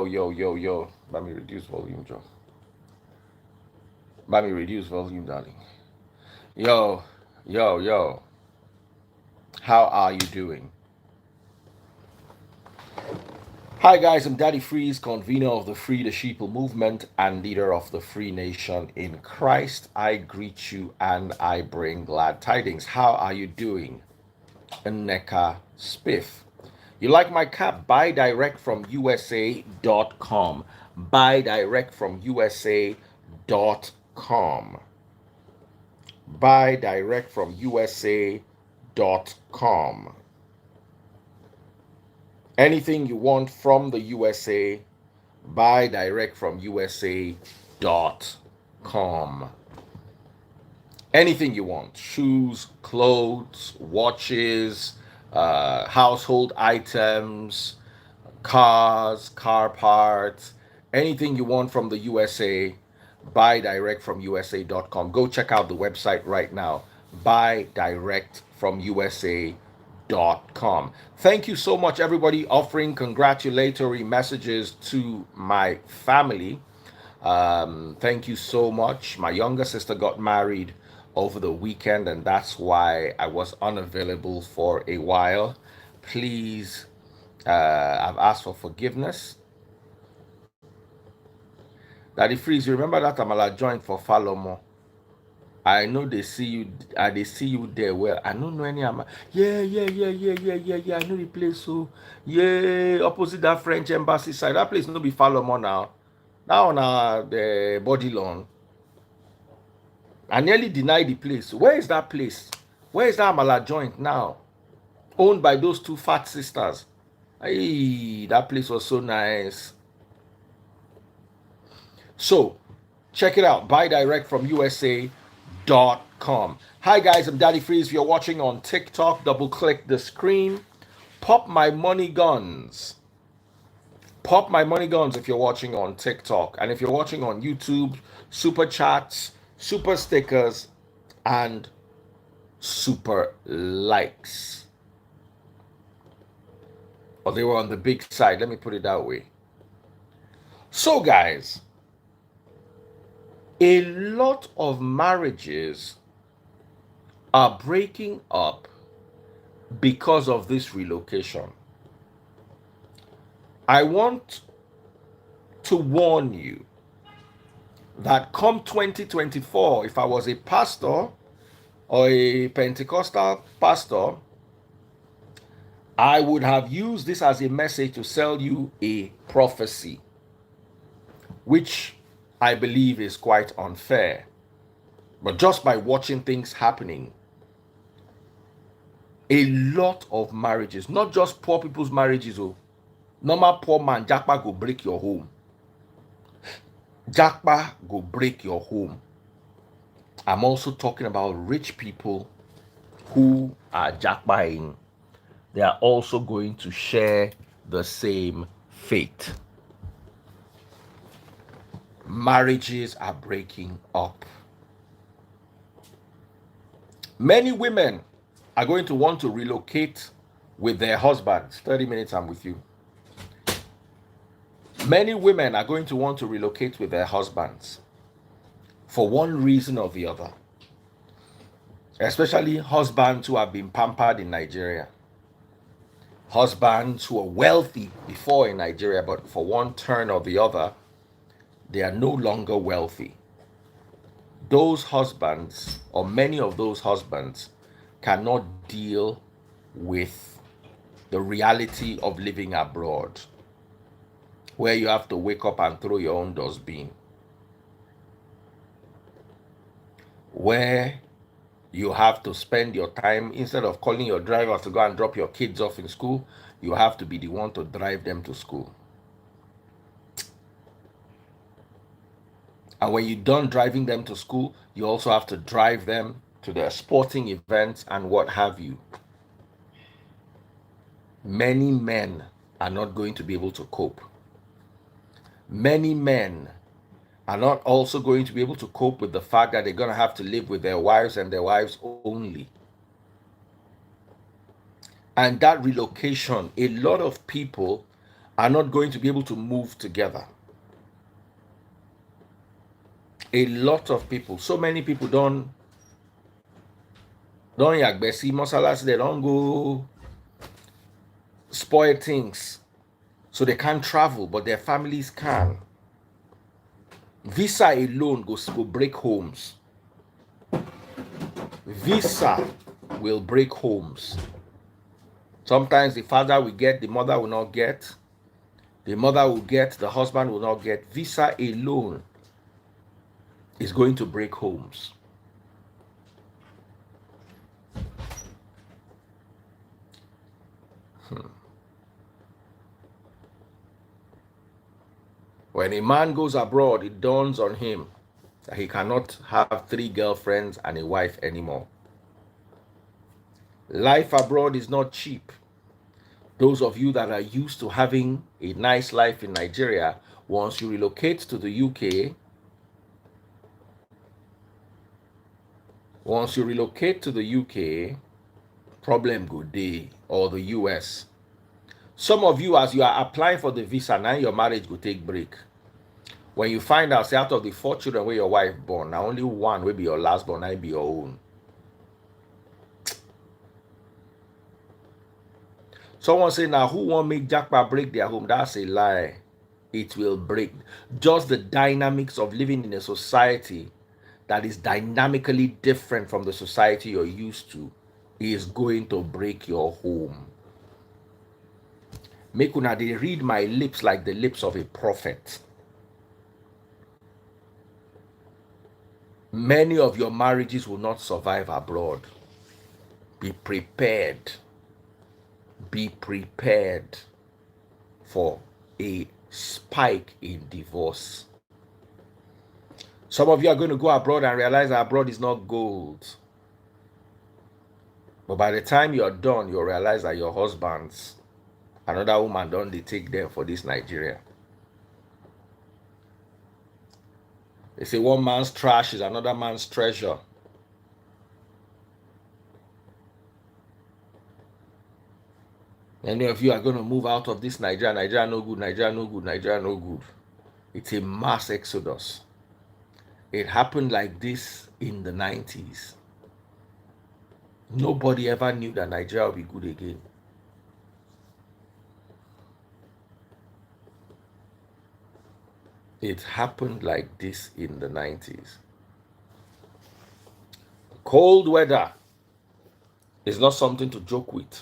yo. Let me reduce volume, Joe. Let me reduce volume, darling. Yo, yo. How are you doing? Hi, guys. I'm Daddy Freeze, convener of the Free the Sheeple movement and leader of the Free Nation in Christ. I greet you and I bring glad tidings. How are you doing? Neka Spiff. You like my cap? Buy direct from USA.com. Buy direct from USA.com. Buy direct from USA.com. Anything you want from the USA, buy direct from USA.com. Anything you want: shoes, clothes, watches, household items, cars, car parts, anything you want from the USA, buy direct from USA.com. Go check out the website right now. Buy direct from USA.com. Thank you so much, everybody, offering congratulatory messages to my family. Thank you so much. My younger sister got married over the weekend, and that's why I was unavailable for a while. Please, I've asked for forgiveness. Daddy Freeze, you remember that Amala joint for Falomo? I know they see you. They see you there. Well, I don't know any. Yeah. I know the place. So yeah, opposite that French embassy side. That place no be Falomo now. Now on the body loan. I nearly denied the place. Where is that place? Where is that Amala joint now? Owned by those two fat sisters. Hey, that place was so nice. So, check it out. Buy direct from USA.com. Hi, guys. I'm Daddy Freeze. If you're watching on TikTok, double click the screen. Pop my money guns. Pop my money guns if you're watching on TikTok. And if you're watching on YouTube, super chats, super stickers, and super likes. Or they were on the big side. Let me put it that way. So, guys, a lot of marriages are breaking up because of this relocation. I want to warn you that come 2024, if I was a pastor or a Pentecostal pastor, I would have used this as a message to sell you a prophecy, which I believe is quite unfair. But just by watching things happening, a lot of marriages, not just poor people's marriages, oh, normal poor man, Japa go break your home. Japa go break your home. I'm also talking about rich people who are Japaing. They are also going to share the same fate. Marriages are breaking up. Many women are going to want to relocate with their husbands. 30 minutes, I'm with you. Many women are going to want to relocate with their husbands for one reason or the other. Especially husbands who have been pampered in Nigeria. Husbands who are wealthy before in Nigeria, but for one turn or the other, they are no longer wealthy. Those husbands, or many of those husbands, cannot deal with the reality of living abroad, where you have to wake up and throw your own dustbin, where you have to spend your time, instead of calling your driver to go and drop your kids off in school, you have to be the one to drive them to school. And when you're done driving them to school, you also have to drive them to their sporting events and what have you. Many men are not going to be able to cope. Many men are not also going to be able to cope with the fact that they're going to have to live with their wives and their wives only. And that relocation, a lot of people are not going to be able to move together. A lot of people, so many people don't yagbesi mosalas, they don't go spoil things. So they can't travel, but their families can. Visa alone goes go break homes. Visa will break homes. Sometimes the father will get, the mother will not get. The mother will get, the husband will not get. Visa alone is going to break homes. When a man goes abroad, it dawns on him that he cannot have 3 girlfriends and a wife anymore. Life abroad is not cheap. Those of you that are used to having a nice life in Nigeria, once you relocate to the UK, problem good day, or the US. Some of you, as you are applying for the visa, now your marriage will take break. When you find out, say out of the 4 children where your wife born, now only 1 will be your last born, now be your own. Someone say, now who won't make Japa break their home? That's a lie. It will break. Just the dynamics of living in a society that is dynamically different from the society you're used to is going to break your home. Make una they read my lips like the lips of a prophet. Many of your marriages will not survive abroad. Be prepared. Be prepared for a spike in divorce. Some of you are going to go abroad and realize that abroad is not gold. But by the time you're done, you'll realize that your husbands, another woman done, they take them for this Nigeria. They say one man's trash is another man's treasure. Many of you are going to move out of this Nigeria. Nigeria no good, Nigeria no good, Nigeria no good. It's a mass exodus. It happened like this in the 90s. Nobody ever knew that Nigeria would be good again. It happened like this in the 90s. Cold weather is not something to joke with.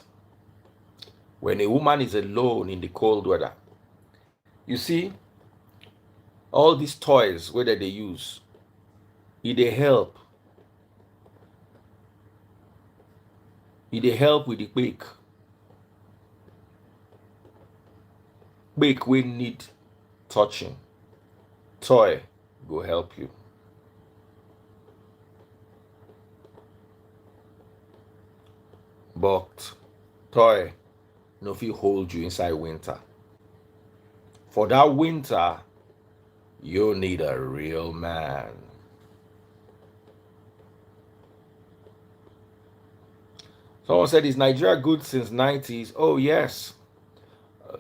When a woman is alone in the cold weather, you see, all these toys, whether they use, they help. They help with the quake. Quake we need touching. Toy go help you. But toy no fit hold you inside winter. For that winter, you need a real man. Someone said, is Nigeria good since 90s? Oh, yes.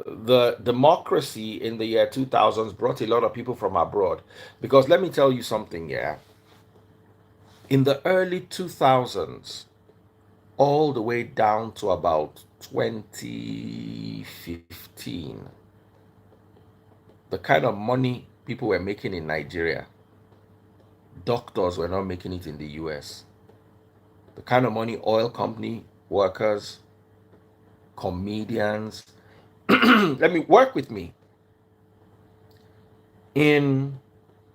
The democracy in the year 2000s brought a lot of people from abroad. Because let me tell you something, yeah. In the early 2000s, all the way down to about 2015, the kind of money people were making in Nigeria, doctors were not making it in the US. The kind of money oil company workers, comedians, let me work with me. In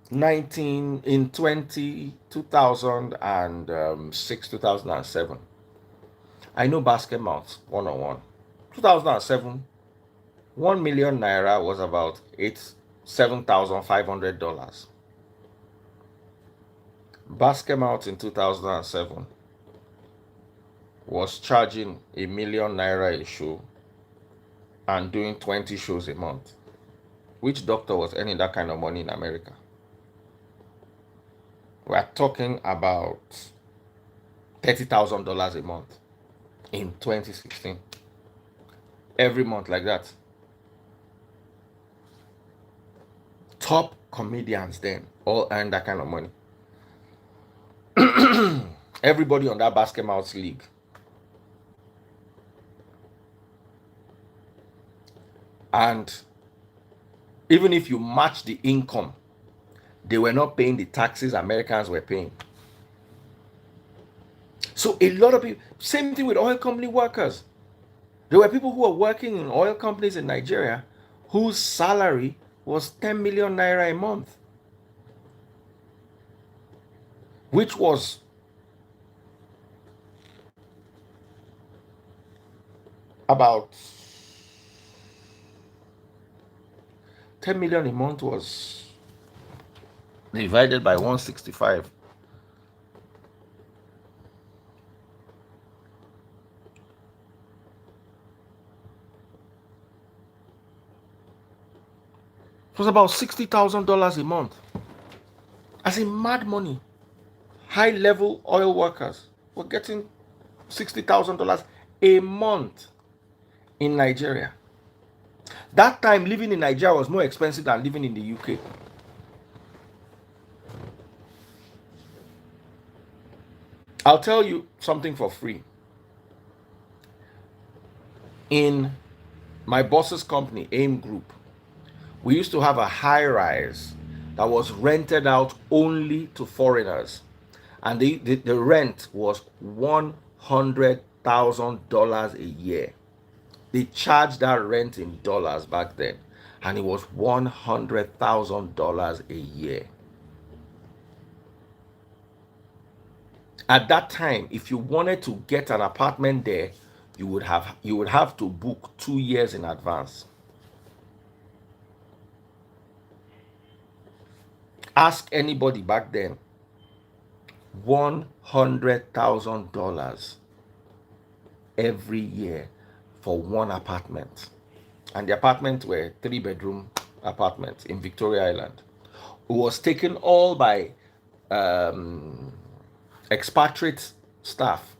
2006, 2007, I know basket mouth one-on-one. 2007, 1 million naira was about $7,500. Basket mouth in 2007 was charging $1 million naira a show and doing 20 shows a month. Which doctor was earning that kind of money in America? We're talking about $30,000 a month in 2016. Every month like that. top comedians then all earn that kind of money. Everybody on that basket mouth league. And even if you match the income, they were not paying the taxes Americans were paying. So a lot of people, same thing with oil company workers. There were people who were working in oil companies in Nigeria whose salary was 10 million naira a month, which was about 10 million a month was divided by 165. It was about $60,000 a month. As in mad money. High level oil workers were getting $60,000 a month in Nigeria. That time living in Nigeria was more expensive than living in the UK. I'll tell you something for free. In my boss's company, AIM Group, we used to have a high rise that was rented out only to foreigners. And the rent was $100,000 a year. They charged that rent in dollars back then, and it was $100,000 a year. At that time, if you wanted to get an apartment there, you would have to book 2 years in advance. Ask anybody back then. $100,000 every year for one apartment. And the apartments were 3-bedroom apartments in Victoria Island. It was taken all by expatriate staff.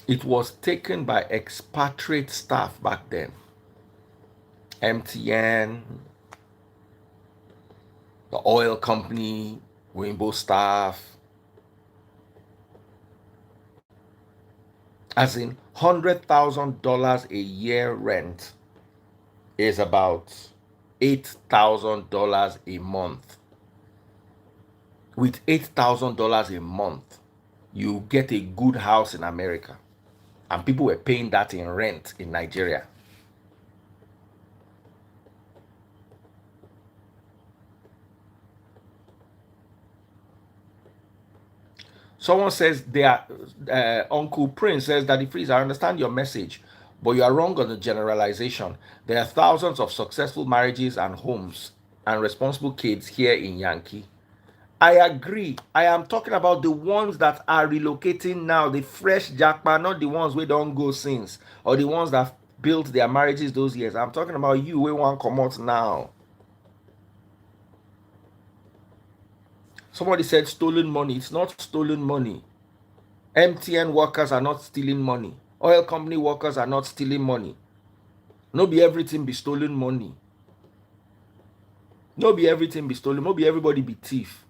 It was taken by expatriate staff back then. MTN, the oil company, Rainbow staff. As in $100,000 a year rent is about $8,000 a month. With $8,000 a month, you get a good house in America. And people were paying that in rent in Nigeria. Someone says Uncle Prince says, Daddy Freeze, I understand your message, but you are wrong on the generalization. There are thousands of successful marriages and homes and responsible kids here in Yankee. I agree. I am talking about the ones that are relocating now, the fresh Japa, not the ones we don't go since, or the ones that built their marriages those years. I'm talking about you, we want to come out now. Somebody said stolen money. It's not stolen money. MTN workers are not stealing money. Oil company workers are not stealing money. No be everything be stolen money. No be everything be stolen. No be everybody be thief.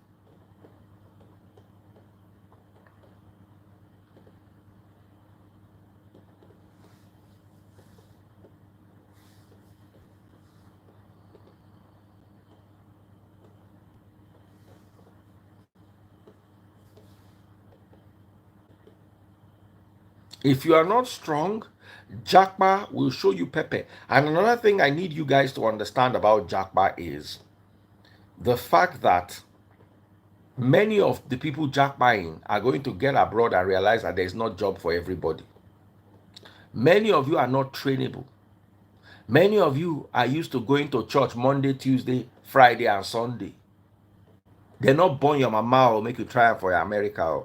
If you are not strong, Japa will show you pepper. And another thing I need you guys to understand about Japa is the fact that many of the people Japa are going to get abroad and realize that there is not job for everybody. Many of you are not trainable. Many of you are used to going to church Monday, Tuesday, Friday, and Sunday. They're not born your mama or make you try for your America.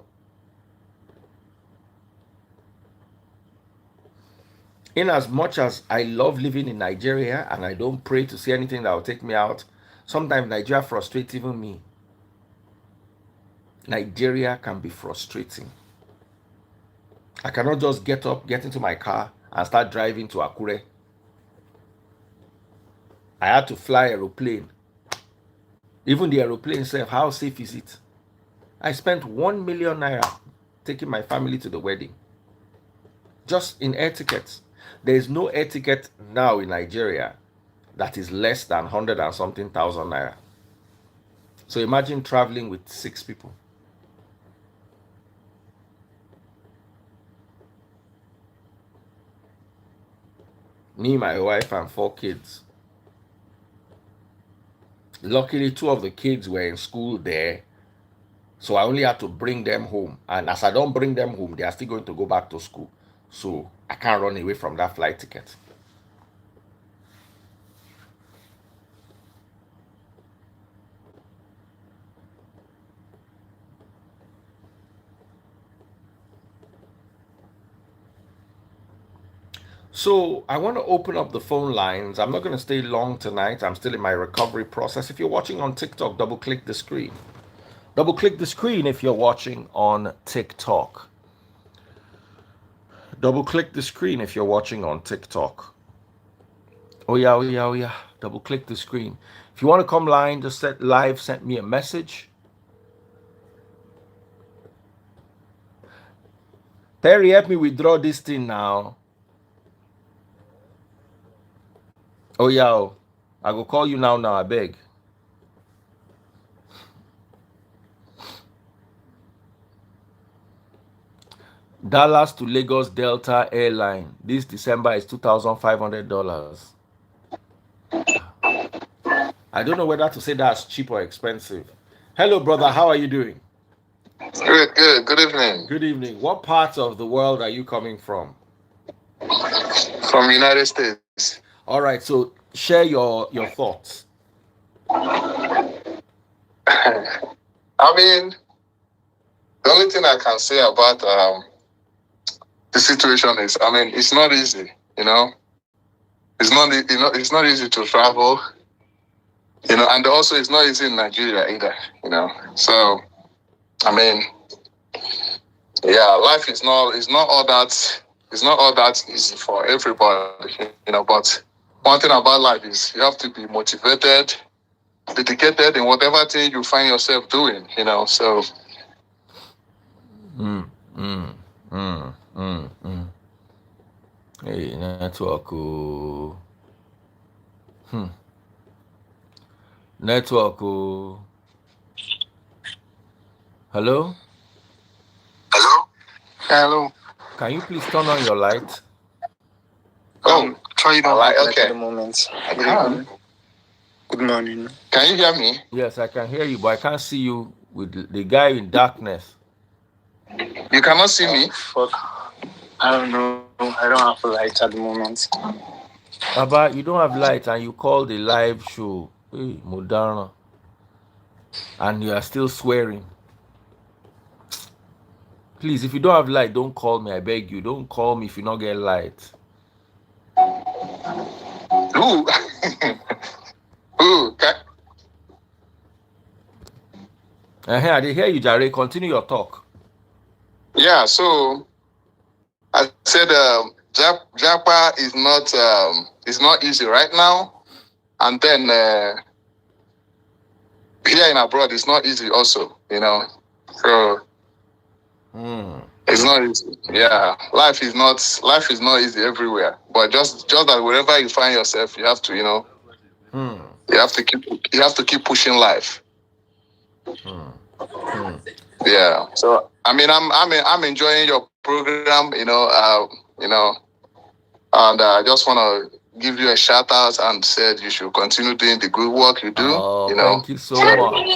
In as much as I love living in Nigeria and I don't pray to see anything that will take me out, sometimes Nigeria frustrates even me. Nigeria can be frustrating. I cannot just get up, get into my car, and start driving to Akure. I had to fly aeroplane. Even the aeroplane itself, how safe is it? I spent 1 million naira taking my family to the wedding. Just in air tickets. There is no air ticket now in Nigeria that is less than 100 and something thousand naira. So imagine traveling with 6 people. Me, my wife, and 4 kids. Luckily, 2 of the kids were in school there. So I only had to bring them home. And as I don't bring them home, they are still going to go back to school. So I can't run away from that flight ticket. So I want to open up the phone lines. I'm not going to stay long tonight. I'm still in my recovery process. If you're watching on TikTok, double click the screen. Double click the screen if you're watching on TikTok. Double click the screen if you're watching on TikTok. Oh yeah, oh yeah, oh yeah. Double click the screen. If you want to come just set live, send me a message. Terry, help me withdraw this thing now. Oh yeah, I go call you now, I beg. Dallas to Lagos Delta Airline. This December is $2,500. I don't know whether to say that's cheap or expensive. Hello, brother. How are you doing? Good, good. Good evening. Good evening. What part of the world are you coming from? From United States. All right. So share your thoughts. I mean, the only thing I can say about the situation is, I mean, it's not easy. It's not easy to travel. And also it's not easy in Nigeria either. So, I mean, yeah, life is not all that easy for everybody. But one thing about life is you have to be motivated, dedicated in whatever thing you find yourself doing. So. Hey, network. Network. Hello? Hello? Hello. Can you please turn on your light? Try it on light. Okay. At the moment. Good morning. Can you hear me? Yes, I can hear you, but I can't see you with the guy in darkness. You cannot see me? Fuck. I don't know. I don't have a light at the moment. Abba, you don't have light and you call the live show. Hey, Moderna. And you are still swearing. Please, if you don't have light, don't call me. I beg you. Don't call me if you don't get light. Ooh. Ooh. I did hear you, Jare. Continue your talk. Yeah, so I said Japa is not easy right now. And then here in abroad it's not easy also, So it's not easy. Yeah. Life is not easy everywhere. But just that wherever you find yourself, you have to, you have to keep pushing life. Yeah. So I mean I'm enjoying your program, and I just want to give you a shout out and said you should continue doing the good work you do. Oh, thank you so much.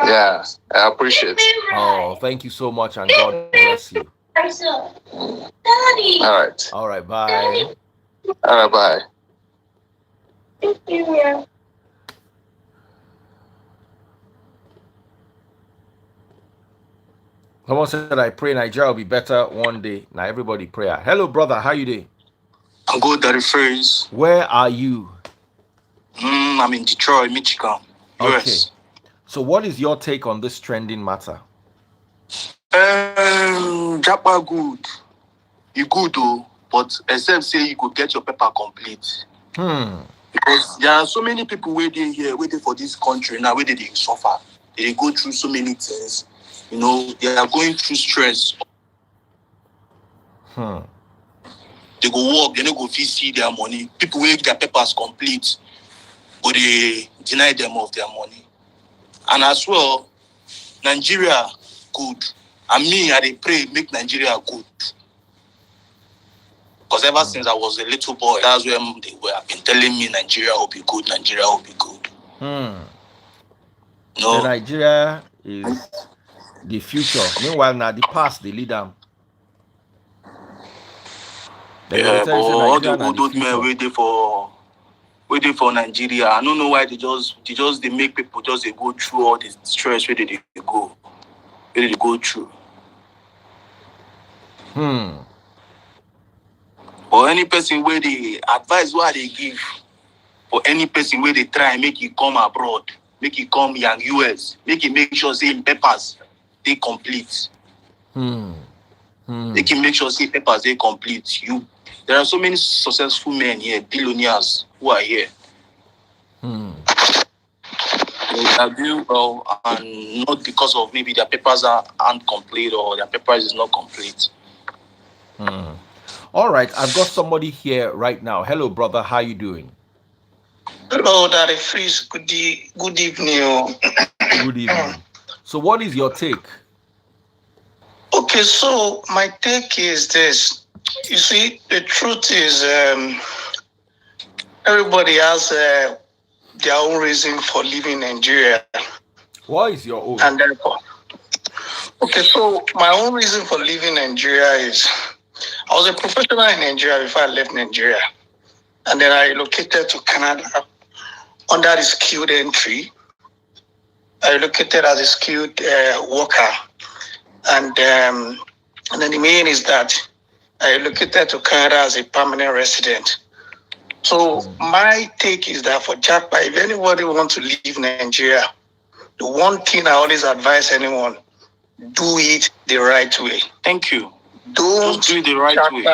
Yeah, I appreciate it. Oh, thank you so much, and God bless you. All right. All right, bye. All right, bye. Thank you. Someone said, I pray Nigeria will be better one day. Now, everybody pray. Hello, brother. How you doing? I'm good, Daddy Freeze. Where are you? I'm in Detroit, Michigan, US. Okay. So, what is your take on this trending matter? Japa good. You good though, but except say you could get your paper complete. Hmm. Because there are so many people waiting here, waiting for this country now, where they suffer. They go through so many things. You know, they are going through stress. Hmm. They go work, they no go fit see their money. People wait their papers complete, but they deny them of their money. And as well, Nigeria good. And me, I dey pray make Nigeria good. Because ever since I was a little boy, that's when they were been telling me Nigeria will be good, Nigeria will be good. Hmm. So, No, Nigeria is the future. Meanwhile, now the past, they lead them. Then they yeah, tell but you, say all the Nigeria now the old men future. waiting for Nigeria. I don't know why they make people just they go through all the stress where they go through. Hmm. Or any person where they advise what they give, for any person where they try make it come abroad, make it come young US, make sure say in papers they complete. Hmm. Hmm. They can make sure say papers they complete. There are so many successful men here, billionaires who are here. Hmm. They are doing well, and not because of maybe their papers aren't complete or their papers is not complete. Hmm. All right, I've got somebody here right now. Hello, brother. How you doing? Hello, Daddy Freeze. Good evening. Good evening. So, what is your take? Okay, so my take is this. You see, the truth is, everybody has their own reason for leaving Nigeria, What is your own? and therefore, okay, so my own reason for leaving Nigeria is I was a professional in Nigeria before I left Nigeria, and then I relocated to Canada under the skilled entry. I relocated as a skilled worker, and then the main is that I relocated to Canada as a permanent resident. So my take is that for Japa, if anybody wants to leave Nigeria, the one thing I always advise anyone, do it the right way. Thank you. Don't Just do it the right way.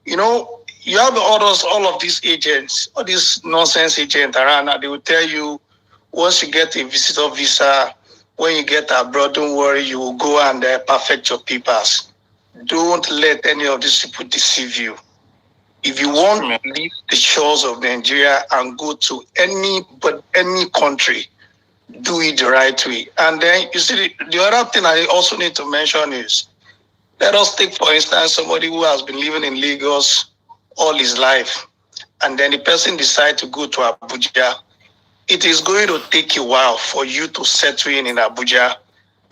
You know, you have all of these agents, all these nonsense agents around, and they will tell you once you get a visitor visa, when you get abroad, don't worry, you will go and perfect your papers. Don't let any of these people deceive you. If you want to leave the shores of Nigeria and go to any country, do it the right way. And then you see the other thing I also need to mention is, let us take for instance somebody who has been living in Lagos all his life, and then the person decides to go to Abuja. It is going to take a while for you to settle in Abuja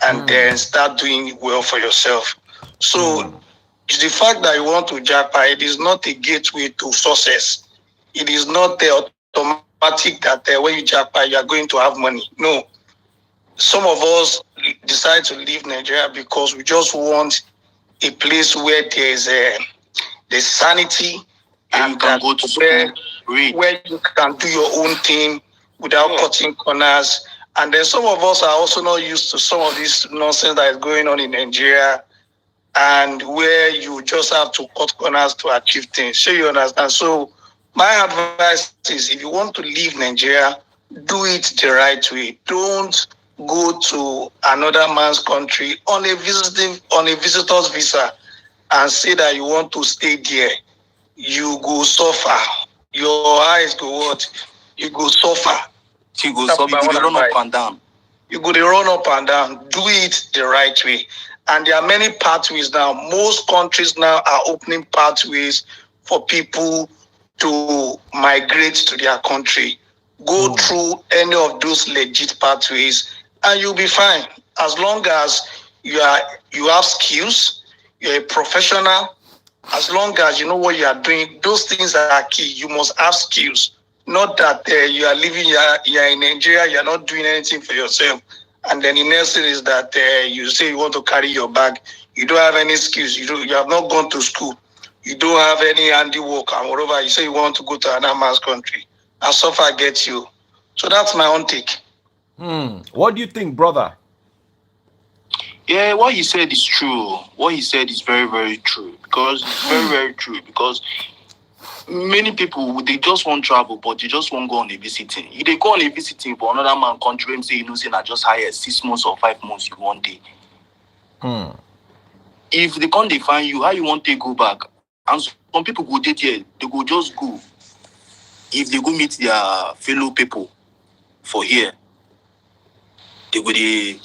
and then start doing well for yourself. So it's the fact that you want to Japa, it is not a gateway to success. It is not automatic that when you Japa, you are going to have money. No. Some of us decide to leave Nigeria because we just want a place where there's sanity, and you can go to school, where you can do your own thing without cutting corners. And then some of us are also not used to some of this nonsense that is going on in Nigeria, and where you just have to cut corners to achieve things. So you understand. So my advice is, if you want to leave Nigeria, do it the right way. Don't go to another man's country on a visitor's visa and say that you want to stay there. You go suffer. Your eyes go what? You go suffer. You go run up and down. You go to run up and down. Do it the right way. And there are many pathways now. Most countries now are opening pathways for people to migrate to their country. Go through any of those legit pathways and you'll be fine. As long as you have skills, you're a professional, as long as you know what you are doing, those things are key. You must have skills. Not that you are living, you are in Nigeria, you are not doing anything for yourself. And then the next thing is that you say you want to carry your bag. You don't have any skills. You have not gone to school. You don't have any handiwork and whatever. You say you want to go to another man's country. And so far gets you. So that's my own take. What do you think, brother? Yeah, what he said is true. What he said is very, very true. Because it's very, very true. Because many people, they just want travel, but they just won't go on a visiting. If they go on a visiting for another man country and say, say, I just hire 6 months or 5 months in one day. If they can't define you, how you want to go back? And some people go date here, they go just go. If they go meet their fellow people for here, they go they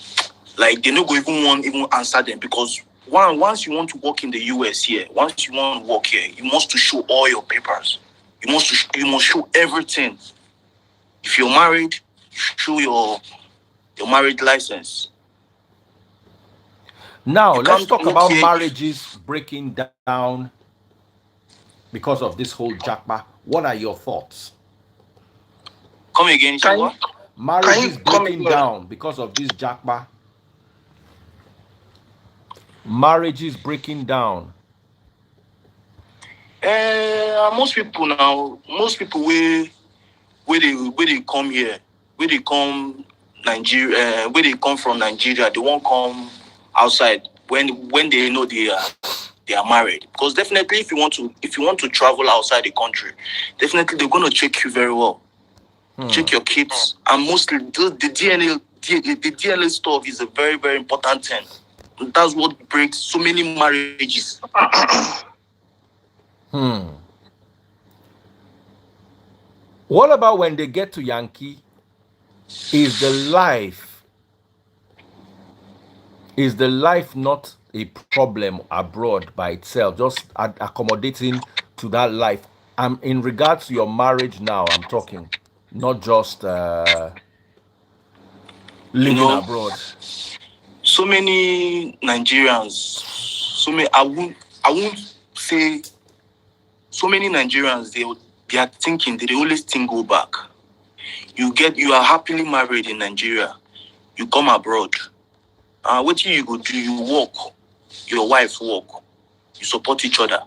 no go even answer them, because once you want to work in the US here, once you want to work here, you must to show all your papers. You must show everything. If you're married, show your marriage license. Now let's talk about marriages breaking down because of this whole Japa. What are your thoughts? Come again, what? Marriages breaking down because of this Japa. Marriages breaking down. Most people where they come here, where they come Nigeria, where they come from Nigeria, they won't come outside when they know they are married. Because definitely, if you want to travel outside the country, definitely they're going to check you very well. Check your kids, and mostly the DNA stuff is a very, very important thing. That's what breaks so many marriages. What about when they get to Yankee? Is the life not a problem abroad by itself? Just accommodating to that life. In regards to your marriage now, I'm talking, not just living abroad. So many Nigerians, I won't say so many Nigerians, they are thinking, they always think go back. You are happily married in Nigeria, you come abroad. What you go do? You work, your wife work, you support each other.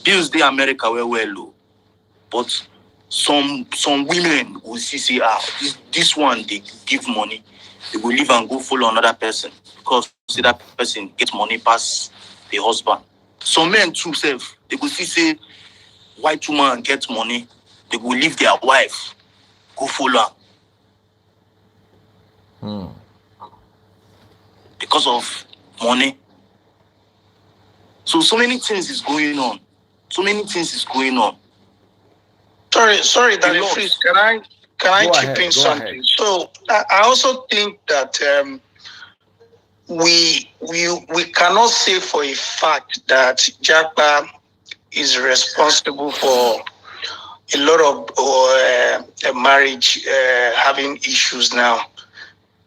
Bills they America well low. But some women will say, this one they give money, they will leave and go follow another person because see that person get money pass the husband. Some men too self, they will say white woman get money, they will leave their wife, go follow her. Because of money. So many things is going on. Sorry, Daddy Freeze, can I chip in something? Ahead. So I also think that we cannot say for a fact that Japa is responsible for a lot of marriage having issues now.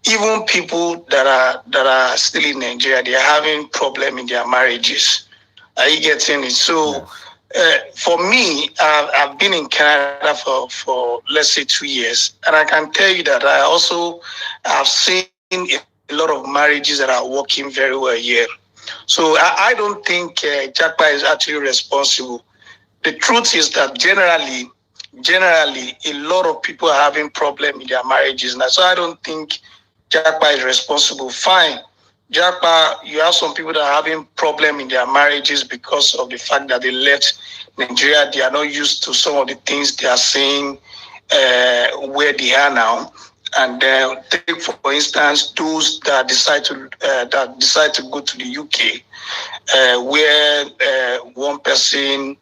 Even people that are still in Nigeria, they are having problem in their marriages. Are you getting it? So for me, I've been in Canada for let's say 2 years, and I can tell you that I also have seen a lot of marriages that are working very well here. So I don't think Japa is actually responsible. The truth is that generally, a lot of people are having problem in their marriages now. So I don't think Japa is responsible. Fine. Japa, you have some people that are having problem in their marriages because of the fact that they left Nigeria. They are not used to some of the things they are saying where they are now. And take for instance those that decide to go to the UK, where one person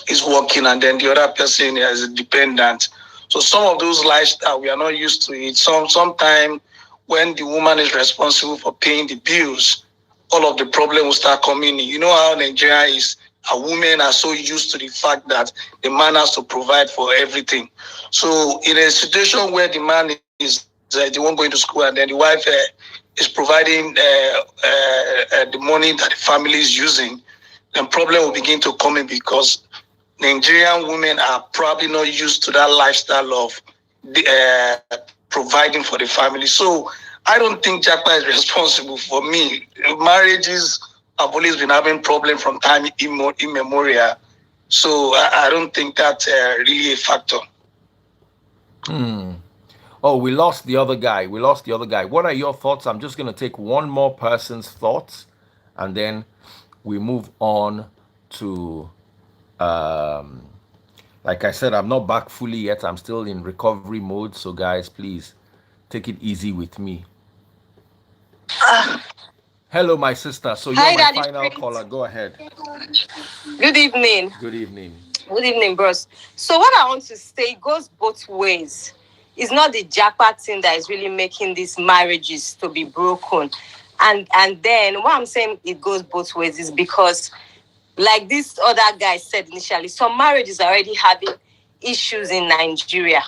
is working and then the other person is dependent. So some of those lifestyle we are not used to it. Sometimes when the woman is responsible for paying the bills, all of the problem will start coming in. You know how Nigeria is. Our women are so used to the fact that the man has to provide for everything. So in a situation where the man is the one going to school and then the wife is providing the money that the family is using, then problem will begin to come in because Nigerian women are probably not used to that lifestyle of providing for the family. So I don't think Japa is responsible. For me, marriages have always been having problems from time immemorial. So I don't think that's really a factor. Oh, we lost the other guy. We lost the other guy. What are your thoughts? I'm just going to take one more person's thoughts and then we move on to, um, like I said, I'm not back fully yet. I'm still in recovery mode. So, guys, please take it easy with me. Hello, my sister. So, you're Hi, my Daddy final Prince. caller. Go ahead. Good evening. Good evening. Good evening, bros. So what I want to say goes both ways. It's not the Japa thing that is really making these marriages to be broken. And then what I'm saying it goes both ways is because, like this other guy said initially, some marriages are already having issues in Nigeria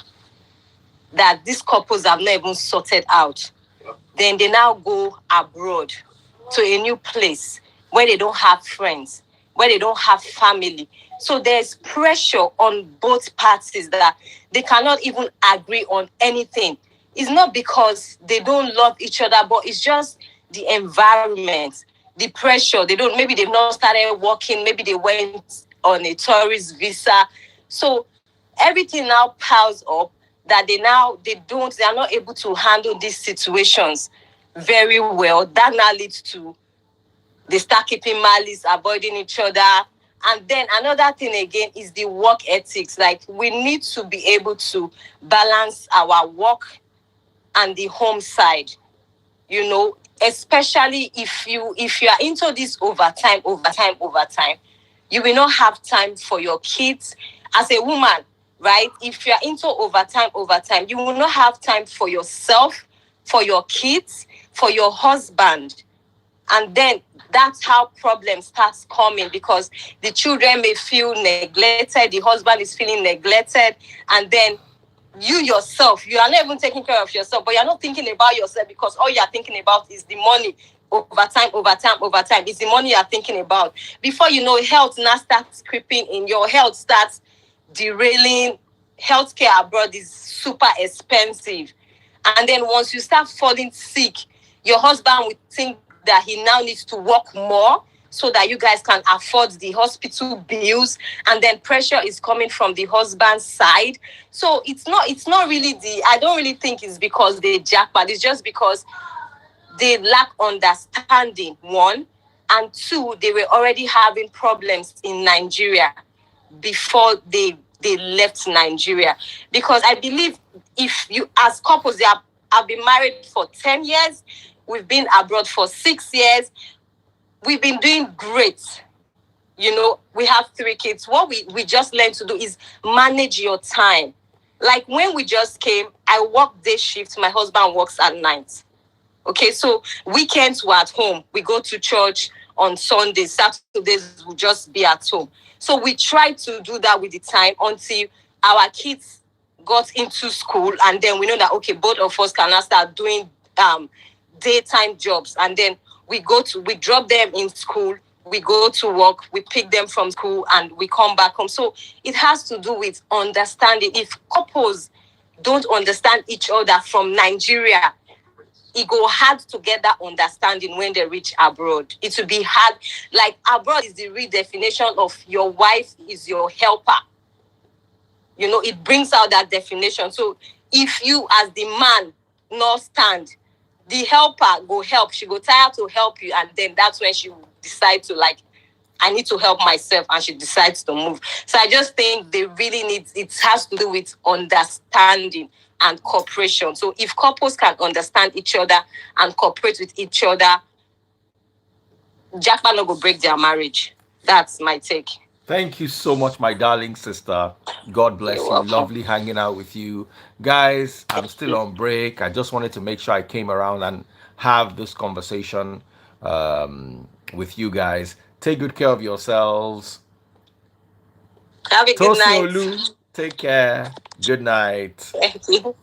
that these couples have not even sorted out. Then they now go abroad to a new place where they don't have friends, where they don't have family. So there's pressure on both parties that they cannot even agree on anything. It's not because they don't love each other, but it's just the environment, the pressure. Maybe they've not started working, maybe they went on a tourist visa. So everything now piles up that they are not able to handle these situations very well. That now leads to they start keeping malice, avoiding each other. And then another thing again is the work ethics. Like we need to be able to balance our work and the home side, especially if you are into this overtime, you will not have time for your kids. As a woman, right? If you are into overtime, you will not have time for yourself, for your kids, for your husband. And then that's how problem starts coming, because the children may feel neglected, the husband is feeling neglected, and then you yourself, you are not even taking care of yourself, but you're not thinking about yourself because all you're thinking about is the money. Overtime. It's the money you're thinking about. Before you know, health now starts creeping in. Your health starts derailing. Healthcare abroad is super expensive. And then once you start falling sick, your husband will think that he now needs to work more so that you guys can afford the hospital bills, and then pressure is coming from the husband's side. So it's not really I don't really think it's because they jackpot. It's just because they lack understanding, one, and two, they were already having problems in Nigeria before they left Nigeria. Because I believe if you, as couples, have been married for 10 years, we've been abroad for 6 years, we've been doing great. We have 3 kids. What we just learned to do is manage your time. Like when we just came, I work day shift, my husband works at night. Okay, so weekends we're at home. We go to church on Sundays. Saturdays we'll just be at home. So we try to do that with the time until our kids got into school, and then we know that okay, both of us can now start doing daytime jobs, and then we drop them in school, we go to work, we pick them from school, and we come back home. So it has to do with understanding. If couples don't understand each other from Nigeria, it go hard to get that understanding when they reach abroad. It will be hard. Like abroad is the real definition of your wife is your helper. It brings out that definition. So if you as the man not stand, the helper go help. She go tired to help you, and then that's when she will decide to I need to help myself, and she decides to move. So I just think they really it has to do with understanding and cooperation. So if couples can understand each other and cooperate with each other, Japan no go break their marriage. That's my take. Thank you so much, my darling sister. God bless You're you. welcome. Lovely hanging out with you. Guys, I'm still on break. I just wanted to make sure I came around and have this conversation with you guys. Take good care of yourselves. Have a good Tosi night. Olu, take care. Good night. Thank you.